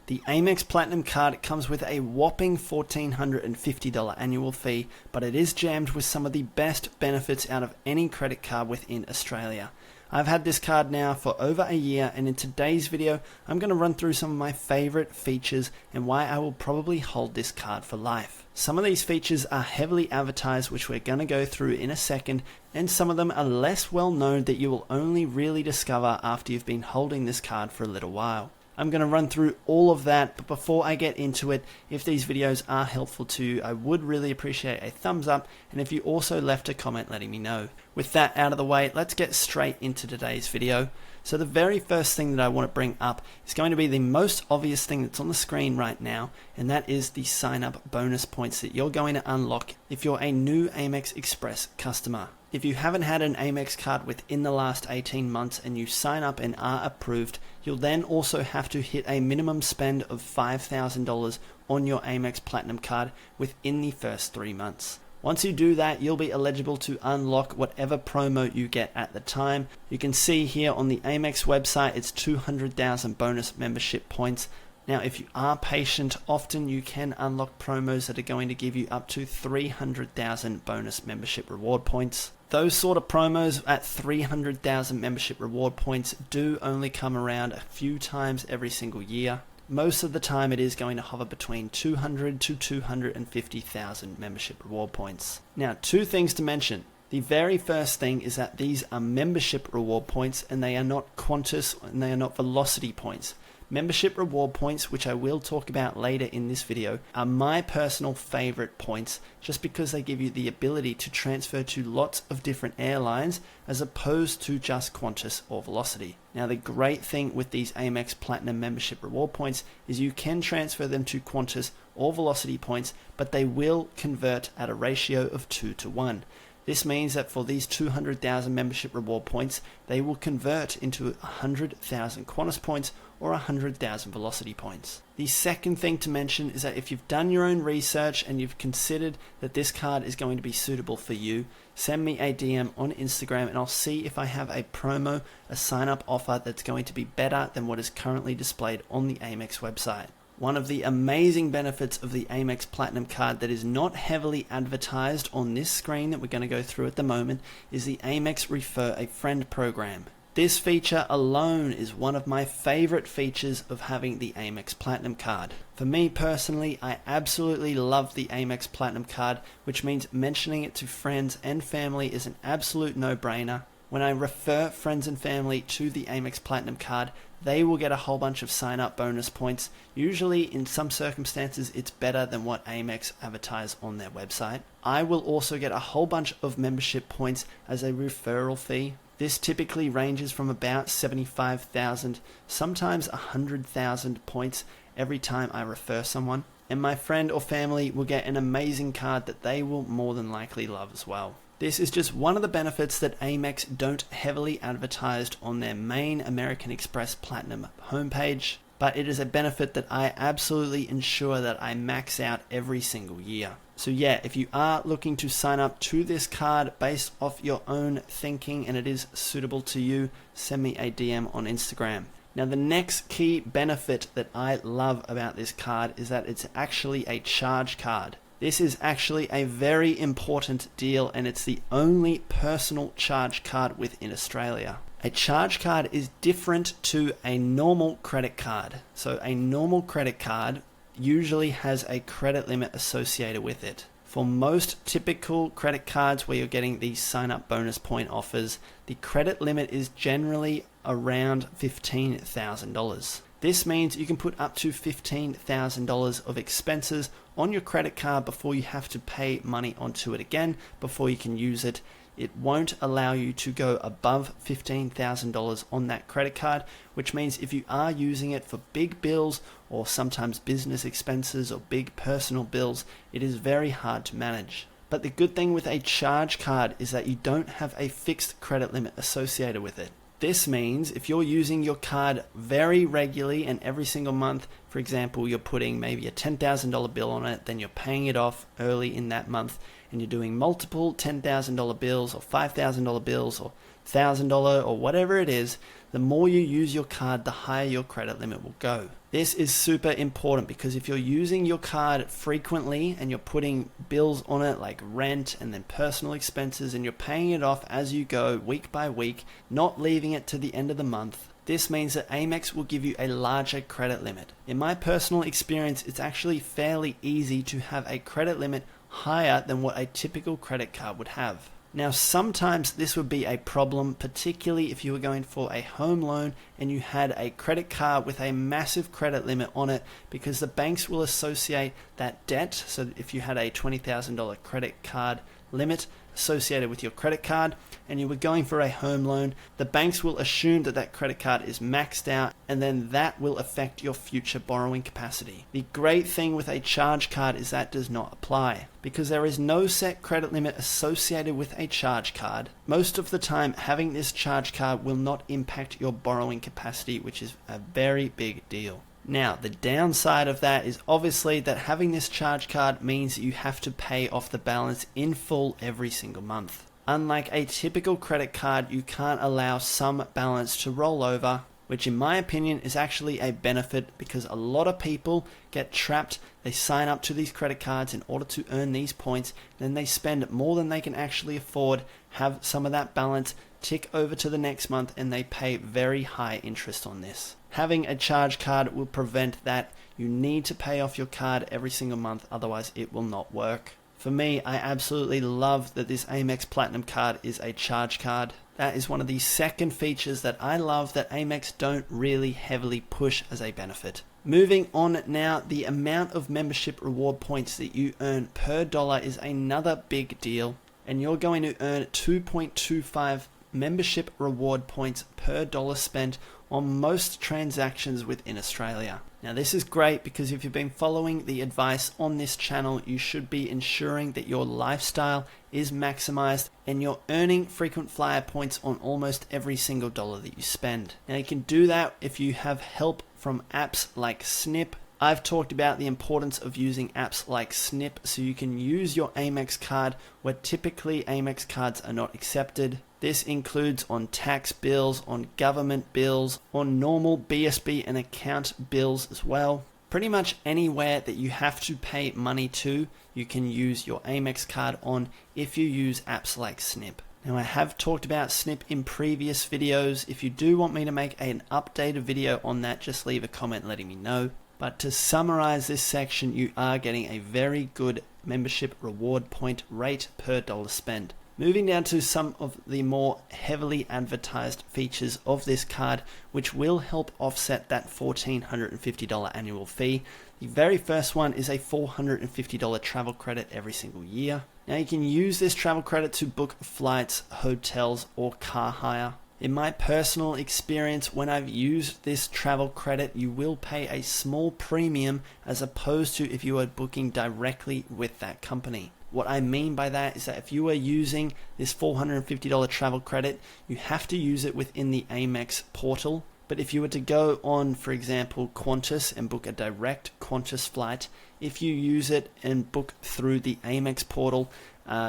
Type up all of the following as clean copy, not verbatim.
The Amex Platinum card comes with a whopping $1,450 annual fee, but it is jammed with some of the best benefits out of any credit card within Australia. I've had this card now for over a year, and in today's video, I'm going to run through some of my favorite features and why I will probably hold this card for life. Some of these features are heavily advertised, which we're going to go through in a second, and some of them are less well known that you will only really discover after you've been holding this card for a little while. I'm going to run through all of that, but before I get into it, if these videos are helpful to you, I would really appreciate a thumbs up, and if you also left a comment letting me know. With that out of the way, let's get straight into today's video. So the very first thing that I want to bring up is going to be the most obvious thing that's on the screen right now, and that is the sign up bonus points that you're going to unlock if you're a new Amex Express customer. If you haven't had an Amex card within the last 18 months and you sign up and are approved, you'll then also have to hit a minimum spend of $5,000 on your Amex Platinum card within the first 3 months. Once you do that, you'll be eligible to unlock whatever promo you get at the time. You can see here on the Amex website, it's 200,000 bonus membership points. Now, if you are patient, often you can unlock promos that are going to give you up to 300,000 bonus membership reward points. Those sort of promos at 300,000 membership reward points do only come around a few times every single year. Most of the time it is going to hover between 200 to 250,000 membership reward points. Now, two things to mention. The very first thing is that these are membership reward points and they are not Qantas and they are not velocity points. Membership reward points, which I will talk about later in this video, are my personal favorite points just because they give you the ability to transfer to lots of different airlines as opposed to just Qantas or Velocity. Now, the great thing with these Amex Platinum membership reward points is you can transfer them to Qantas or Velocity points, but they will convert at a ratio of 2-to-1. This means that for these 200,000 membership reward points, they will convert into 100,000 Qantas points or 100,000 Velocity points. The second thing to mention is that if you've done your own research and you've considered that this card is going to be suitable for you, send me a DM on Instagram and I'll see if I have a promo, a sign-up offer that's going to be better than what is currently displayed on the Amex website. One of the amazing benefits of the Amex Platinum card that is not heavily advertised on this screen that we're going to go through at the moment is the Amex Refer a Friend program. This feature alone is one of my favorite features of having the Amex Platinum card. For me personally, I absolutely love the Amex Platinum card, which means mentioning it to friends and family is an absolute no-brainer. When I refer friends and family to the Amex Platinum card, they will get a whole bunch of sign-up bonus points. Usually, in some circumstances, it's better than what Amex advertise on their website. I will also get a whole bunch of membership points as a referral fee. This typically ranges from about 75,000, sometimes 100,000 points every time I refer someone. And my friend or family will get an amazing card that they will more than likely love as well. This is just one of the benefits that Amex don't heavily advertise on their main American Express Platinum homepage, but it is a benefit that I absolutely ensure that I max out every single year. So yeah, if you are looking to sign up to this card based off your own thinking and it is suitable to you, send me a DM on Instagram. Now, the next key benefit that I love about this card is that it's actually a charge card. This is actually a very important deal and it's the only personal charge card within Australia. A charge card is different to a normal credit card. So a normal credit card usually has a credit limit associated with it. For most typical credit cards where you're getting these sign-up bonus point offers, the credit limit is generally around $15,000. This means you can put up to $15,000 of expenses on your credit card before you have to pay money onto it again before you can use it. It won't allow you to go above $15,000 on that credit card, which means if you are using it for big bills or sometimes business expenses or big personal bills, it is very hard to manage. But the good thing with a charge card is that you don't have a fixed credit limit associated with it. This means if you're using your card very regularly and every single month, for example, you're putting maybe a $10,000 bill on it, then you're paying it off early in that month, and you're doing multiple $10,000 bills or $5,000 bills or $1,000 or whatever it is, the more you use your card, the higher your credit limit will go. This is super important because if you're using your card frequently and you're putting bills on it like rent and then personal expenses and you're paying it off as you go week by week, not leaving it to the end of the month, this means that Amex will give you a larger credit limit. In my personal experience, it's actually fairly easy to have a credit limit higher than what a typical credit card would have. Now, sometimes this would be a problem, particularly if you were going for a home loan and you had a credit card with a massive credit limit on it, because the banks will associate that debt. So if you had a $20,000 credit card limit associated with your credit card and you were going for a home loan, the banks will assume that that credit card is maxed out, and then that will affect your future borrowing capacity. The great thing with a charge card is that does not apply. Because there is no set credit limit associated with a charge card, most of the time having this charge card will not impact your borrowing capacity, which is a very big deal. Now, the downside of that is obviously that having this charge card means that you have to pay off the balance in full every single month. Unlike a typical credit card, you can't allow some balance to roll over, which in my opinion is actually a benefit because a lot of people get trapped. They sign up to these credit cards in order to earn these points, then they spend more than they can actually afford, have some of that balance tick over to the next month, and they pay very high interest on this. Having a charge card will prevent that. You need to pay off your card every single month, otherwise it will not work. For me, I absolutely love that this Amex Platinum card is a charge card. That is one of the second features that I love that Amex don't really heavily push as a benefit. Moving on now, the amount of membership reward points that you earn per dollar is another big deal, and you're going to earn 2.25 membership reward points per dollar spent on most transactions within Australia. Now this is great because if you've been following the advice on this channel, you should be ensuring that your lifestyle is maximized and you're earning frequent flyer points on almost every single dollar that you spend. Now you can do that if you have help from apps like Snip. I've talked about the importance of using apps like Snip so you can use your Amex card where typically Amex cards are not accepted. This includes on tax bills, on government bills, on normal BSB and account bills as well. Pretty much anywhere that you have to pay money to, you can use your Amex card on if you use apps like Snip. Now I have talked about Snip in previous videos. If you do want me to make an updated video on that, just leave a comment letting me know. But to summarize this section, you are getting a very good membership reward point rate per dollar spent. Moving down to some of the more heavily advertised features of this card, which will help offset that $1,450 annual fee. The very first one is a $450 travel credit every single year. Now you can use this travel credit to book flights, hotels, or car hire. In my personal experience, when I've used this travel credit, you will pay a small premium as opposed to if you were booking directly with that company. What I mean by that is that if you are using this $450 travel credit, you have to use it within the Amex portal. But if you were to go on, for example, Qantas and book a direct Qantas flight, if you use it and book through the Amex portal,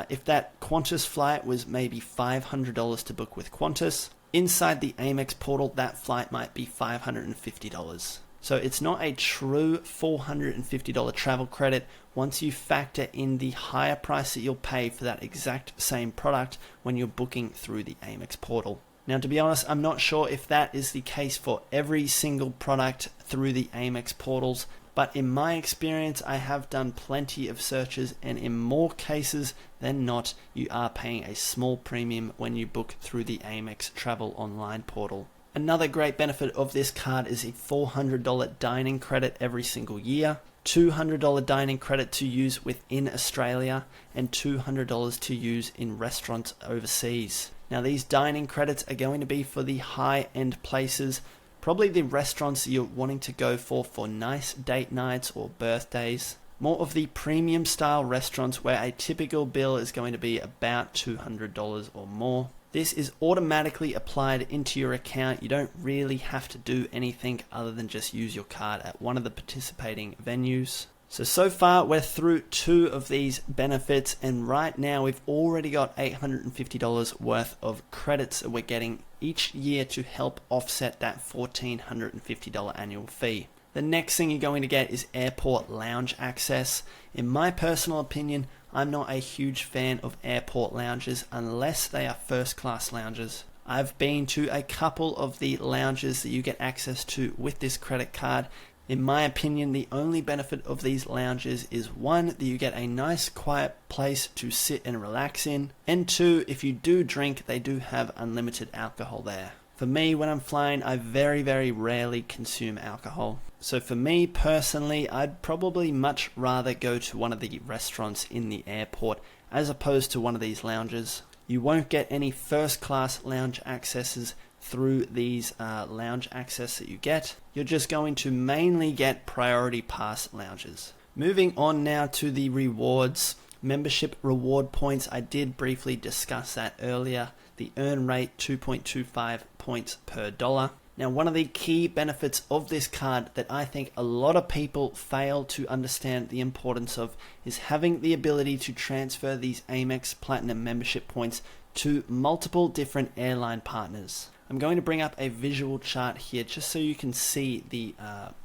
if that Qantas flight was maybe $500 to book with Qantas, inside the Amex portal, that flight might be $550. So it's not a true $450 travel credit once you factor in the higher price that you'll pay for that exact same product when you're booking through the Amex portal. Now, to be honest, I'm not sure if that is the case for every single product through the Amex portals, but in my experience, I have done plenty of searches, and in more cases than not, you are paying a small premium when you book through the Amex Travel Online portal. Another great benefit of this card is a $400 dining credit every single year, $200 dining credit to use within Australia, and $200 to use in restaurants overseas. Now these dining credits are going to be for the high-end places, probably the restaurants that you're wanting to go for nice date nights or birthdays. More of the premium style restaurants where a typical bill is going to be about $200 or more. This is automatically applied into your account. You don't really have to do anything other than just use your card at one of the participating venues. So far we're through 2 of these benefits, and right now we've already got $850 worth of credits that we're getting each year to help offset that $1,450 annual fee. The next thing you're going to get is airport lounge access. In my personal opinion, I'm not a huge fan of airport lounges unless they are first class lounges. I've been to a couple of the lounges that you get access to with this credit card. In my opinion, the only benefit of these lounges is 1, that you get a nice quiet place to sit and relax in, and 2, if you do drink, they do have unlimited alcohol there. For me, when I'm flying, I very, very rarely consume alcohol. So for me personally, I'd probably much rather go to one of the restaurants in the airport as opposed to one of these lounges. You won't get any first class lounge accesses through these lounge access that you get. You're just going to mainly get priority pass lounges. Moving on now to the rewards. Membership reward points, I did briefly discuss that earlier. The earn rate, 2.25 points per dollar. Now, one of the key benefits of this card that I think a lot of people fail to understand the importance of is having the ability to transfer these Amex Platinum membership points to multiple different airline partners. I'm going to bring up a visual chart here just so you can see the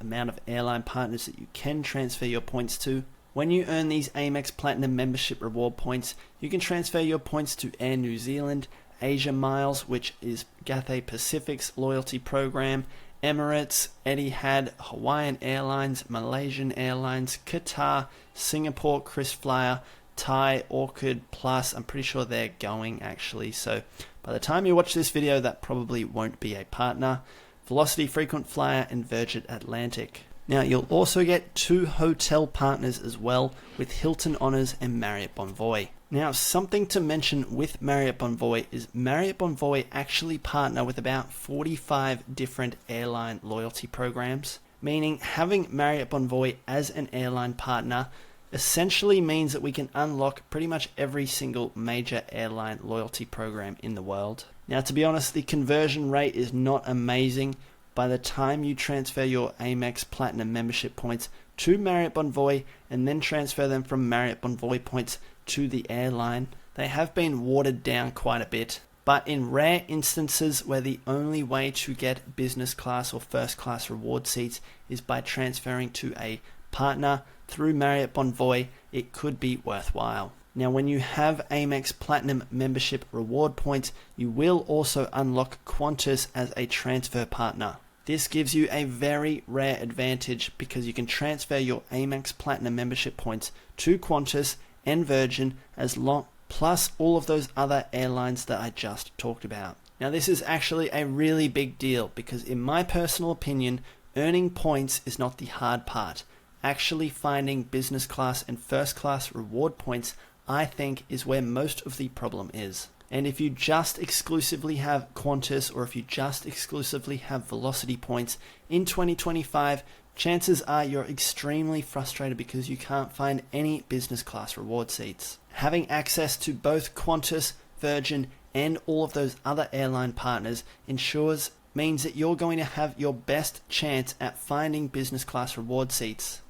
amount of airline partners that you can transfer your points to. When you earn these Amex Platinum membership reward points, you can transfer your points to Air New Zealand, Asia Miles, which is Cathay Pacific's loyalty program, Emirates, Etihad, Hawaiian Airlines, Malaysian Airlines, Qatar, Singapore KrisFlyer, Thai, Orchid Plus. I'm pretty sure they're going actually, so by the time you watch this video, that probably won't be a partner. Velocity Frequent Flyer and Virgin Atlantic. Now, you'll also get 2 hotel partners as well with Hilton Honors and Marriott Bonvoy. Now, something to mention with Marriott Bonvoy is Marriott Bonvoy actually partner with about 45 different airline loyalty programs, meaning having Marriott Bonvoy as an airline partner essentially means that we can unlock pretty much every single major airline loyalty program in the world. Now, to be honest, the conversion rate is not amazing. By the time you transfer your Amex Platinum membership points to Marriott Bonvoy and then transfer them from Marriott Bonvoy points to the airline, they have been watered down quite a bit. But in rare instances where the only way to get business class or first class reward seats is by transferring to a partner through Marriott Bonvoy, it could be worthwhile. Now, when you have Amex Platinum membership reward points, you will also unlock Qantas as a transfer partner. This gives you a very rare advantage because you can transfer your Amex Platinum membership points to Qantas and Virgin plus all of those other airlines that I just talked about. Now, this is actually a really big deal because in my personal opinion, earning points is not the hard part. Actually finding business class and first class reward points, I think, is where most of the problem is. And if you just exclusively have Qantas or if you just exclusively have Velocity points in 2025, chances are you're extremely frustrated because you can't find any business class reward seats. Having access to both Qantas, Virgin, and all of those other airline partners means that you're going to have your best chance at finding business class reward seats,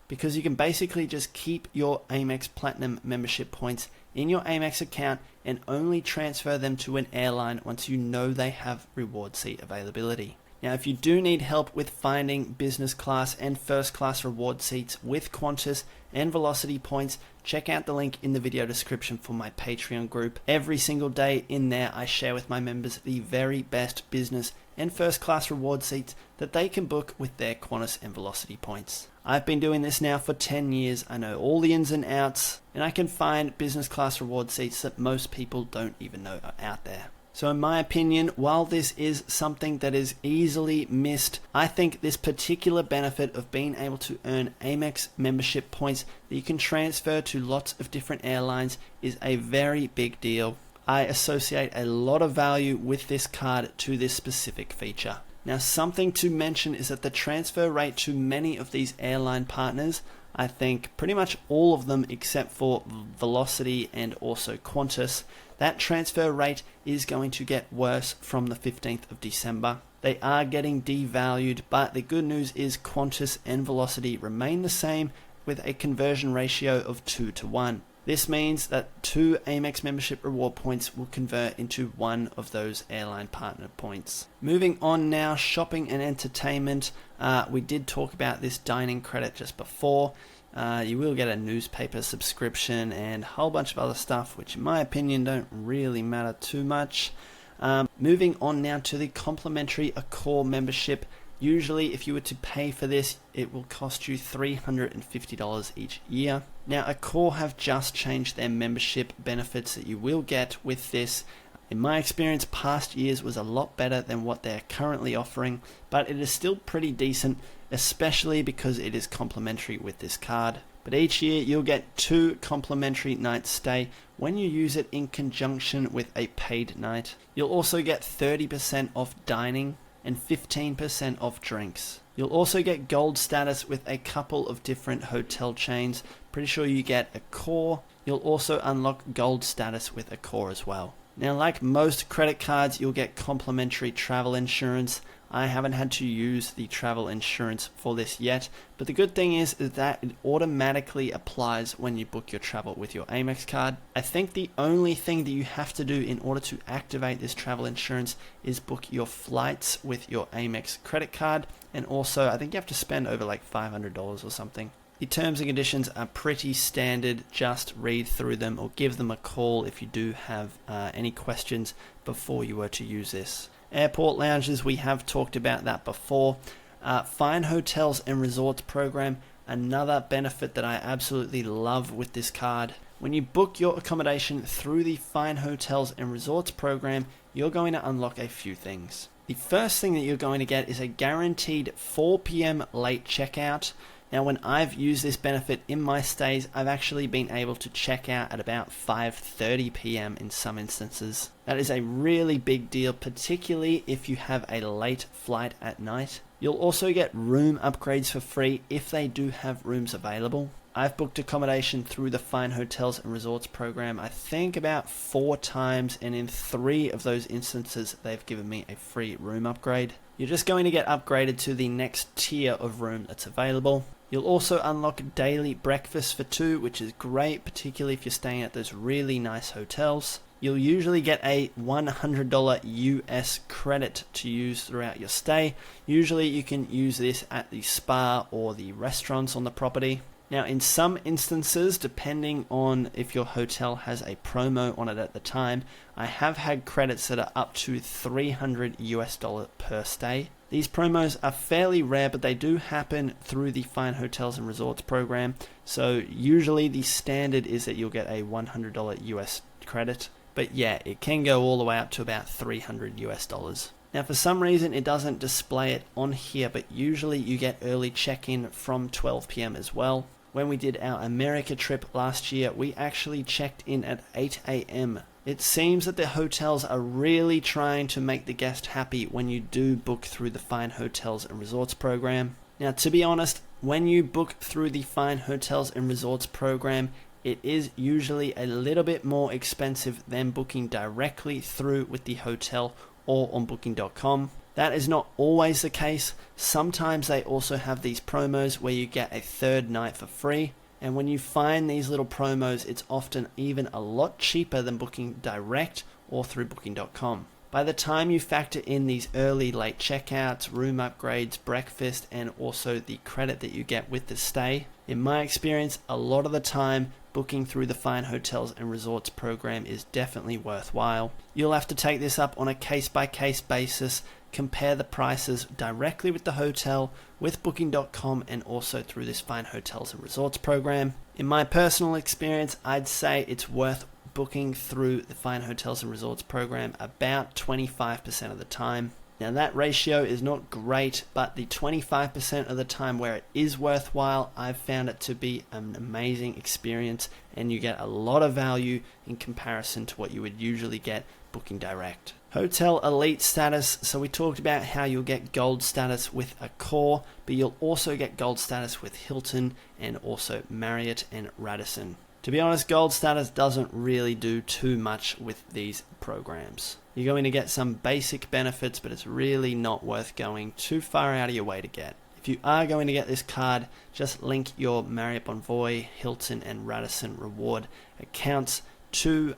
because you can basically just keep your Amex Platinum membership points in your Amex account and only transfer them to an airline once you know they have reward seat availability. Now, if you do need help with finding business class and first class reward seats with Qantas and Velocity points, check out the link in the video description for my Patreon group. Every single day in there, I share with my members the very best business and first class reward seats that they can book with their Qantas and Velocity points. I've been doing this now for 10 years. I know all the ins and outs, and I can find business class reward seats that most people don't even know are out there. So in my opinion, while this is something that is easily missed, I think this particular benefit of being able to earn Amex membership points that you can transfer to lots of different airlines is a very big deal. I associate a lot of value with this card to this specific feature. Now, something to mention is that the transfer rate to many of these airline partners, I think pretty much all of them except for Velocity and also Qantas, that transfer rate is going to get worse from the 15th of December. They are getting devalued, but the good news is Qantas and Velocity remain the same with a conversion ratio of 2-1. This means that 2 Amex membership reward points will convert into 1 of those airline partner points. Moving on now, shopping and entertainment. We did talk about this dining credit just before. You will get a newspaper subscription and a whole bunch of other stuff, which in my opinion don't really matter too much. Moving on now to the complimentary Accor membership. Usually, if you were to pay for this, it will cost you $350 each year. Now, Accor have just changed their membership benefits that you will get with this. In my experience, past years was a lot better than what they're currently offering, but it is still pretty decent, especially because it is complimentary with this card. But each year, you'll get 2 complimentary nights stay when you use it in conjunction with a paid night. You'll also get 30% off dining and 15% off drinks. You'll also get gold status with a couple of different hotel chains. Pretty sure you get Accor. You'll also unlock gold status with Accor as well. Now, like most credit cards, you'll get complimentary travel insurance. I haven't had to use the travel insurance for this yet, but the good thing is that it automatically applies when you book your travel with your Amex card. I think the only thing that you have to do in order to activate this travel insurance is book your flights with your Amex credit card, and also I think you have to spend over like $500 or something. The terms and conditions are pretty standard. Just read through them or give them a call if you do have any questions before you were to use this. Airport lounges, we have talked about that before. Fine hotels and resorts program, another benefit that I absolutely love with this card. When you book your accommodation through the Fine Hotels and Resorts program, you're going to unlock a few things. The first thing that you're going to get is a guaranteed 4 p.m. late checkout. Now, when I've used this benefit in my stays, I've actually been able to check out at about 5:30 p.m. in some instances. That is a really big deal, particularly if you have a late flight at night. You'll also get room upgrades for free if they do have rooms available. I've booked accommodation through the Fine Hotels and Resorts program, I think about 4 times, and in 3 of those instances, they've given me a free room upgrade. You're just going to get upgraded to the next tier of room that's available. You'll also unlock daily breakfast for 2, which is great, particularly if you're staying at those really nice hotels. You'll usually get a $100 US credit to use throughout your stay. Usually you can use this at the spa or the restaurants on the property. Now, in some instances, depending on if your hotel has a promo on it at the time, I have had credits that are up to $300 US per stay. These promos are fairly rare, but they do happen through the Fine Hotels and Resorts program. So usually the standard is that you'll get a $100 US credit. But yeah, it can go all the way up to about $300 US. Now, for some reason, it doesn't display it on here, but usually you get early check-in from 12 p.m. as well. When we did our America trip last year, we actually checked in at 8 a.m. It seems that the hotels are really trying to make the guest happy when you do book through the Fine Hotels and Resorts program. Now, to be honest, when you book through the Fine Hotels and Resorts program, it is usually a little bit more expensive than booking directly through with the hotel or on booking.com. That is not always the case. Sometimes they also have these promos where you get a 3rd night for free. And when you find these little promos, it's often even a lot cheaper than booking direct or through booking.com. By the time you factor in these early late checkouts, room upgrades, breakfast, and also the credit that you get with the stay, in my experience, a lot of the time, booking through the Fine Hotels and Resorts program is definitely worthwhile. You'll have to take this up on a case-by-case basis, compare the prices directly with the hotel, with booking.com, and also through this Fine Hotels and Resorts program. In my personal experience, I'd say it's worth booking through the Fine Hotels and Resorts program about 25% of the time. Now, that ratio is not great, but the 25% of the time where it is worthwhile, I've found it to be an amazing experience, and you get a lot of value in comparison to what you would usually get booking direct. Hotel elite status. So we talked about how you'll get gold status with Accor, but you'll also get gold status with Hilton and also Marriott and Radisson. To be honest, gold status doesn't really do too much with these programs. You're going to get some basic benefits, but it's really not worth going too far out of your way to get. If you are going to get this card, just link your Marriott Bonvoy, Hilton and Radisson reward accounts to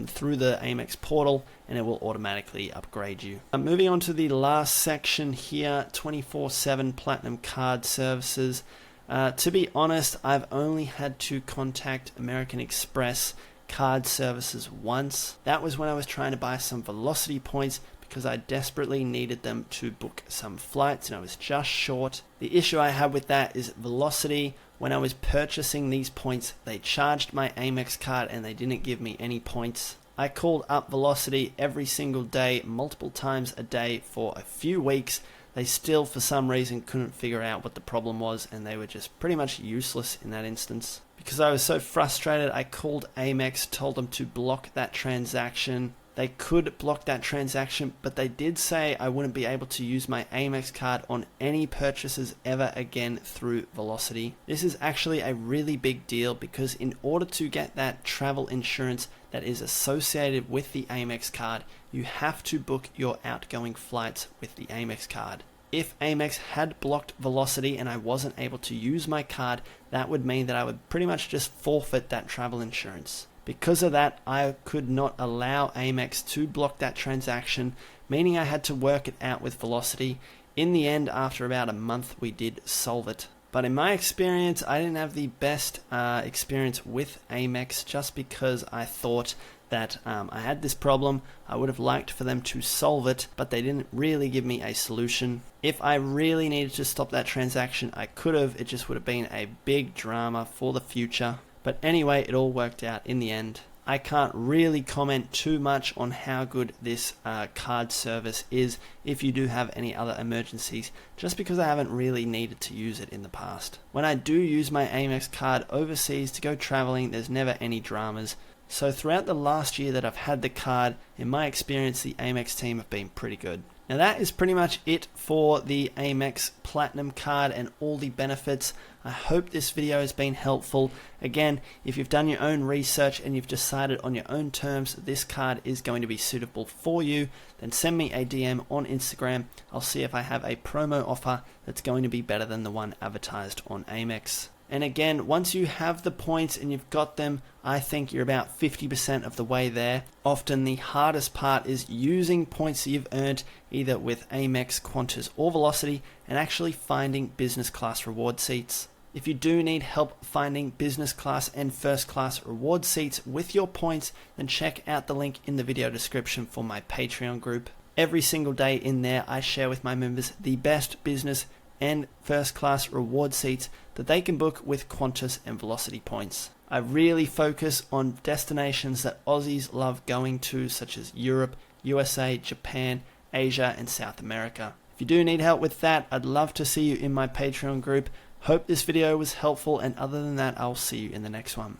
through the Amex portal, and it will automatically upgrade you. Moving on to the last section here, 24/7 Platinum Card Services. To be honest, I've only had to contact American Express Card Services once. That was when I was trying to buy some Velocity points because I desperately needed them to book some flights and I was just short. The issue I had with that is Velocity, when I was purchasing these points, they charged my Amex card and they didn't give me any points. I called up Velocity every single day, multiple times a day for a few weeks. They still, for some reason, couldn't figure out what the problem was, and they were just pretty much useless in that instance. Because I was so frustrated, I called Amex, told them to block that transaction. They could block that transaction, but they did say I wouldn't be able to use my Amex card on any purchases ever again through Velocity. This is actually a really big deal because in order to get that travel insurance that is associated with the Amex card, you have to book your outgoing flights with the Amex card. If Amex had blocked Velocity and I wasn't able to use my card, that would mean that I would pretty much just forfeit that travel insurance. Because of that, I could not allow Amex to block that transaction, meaning I had to work it out with Velocity. In the end, after about a month, we did solve it. But in my experience, I didn't have the best experience with Amex just because I thought that I had this problem. I would have liked for them to solve it, but they didn't really give me a solution. If I really needed to stop that transaction, I could have. It just would have been a big drama for the future. But anyway, it all worked out in the end. I can't really comment too much on how good this card service is if you do have any other emergencies, just because I haven't really needed to use it in the past. When I do use my Amex card overseas to go traveling, there's never any dramas. So throughout the last year that I've had the card, in my experience, the Amex team have been pretty good. Now that is pretty much it for the Amex Platinum card and all the benefits. I hope this video has been helpful. Again, if you've done your own research and you've decided on your own terms that this card is going to be suitable for you, then send me a DM on Instagram. I'll see if I have a promo offer that's going to be better than the one advertised on Amex. And again, once you have the points and you've got them, I think you're about 50% of the way there. Often the hardest part is using points that you've earned either with Amex, Qantas or Velocity and actually finding business class reward seats. If you do need help finding business class and first class reward seats with your points, then check out the link in the video description for my Patreon group. Every single day in there, I share with my members the best business and first class reward seats that they can book with Qantas and Velocity points. I really focus on destinations that Aussies love going to, such as Europe, USA, Japan, Asia and South America. If you do need help with that, I'd love to see you in my Patreon group. Hope this video was helpful, and other than that, I'll see you in the next one.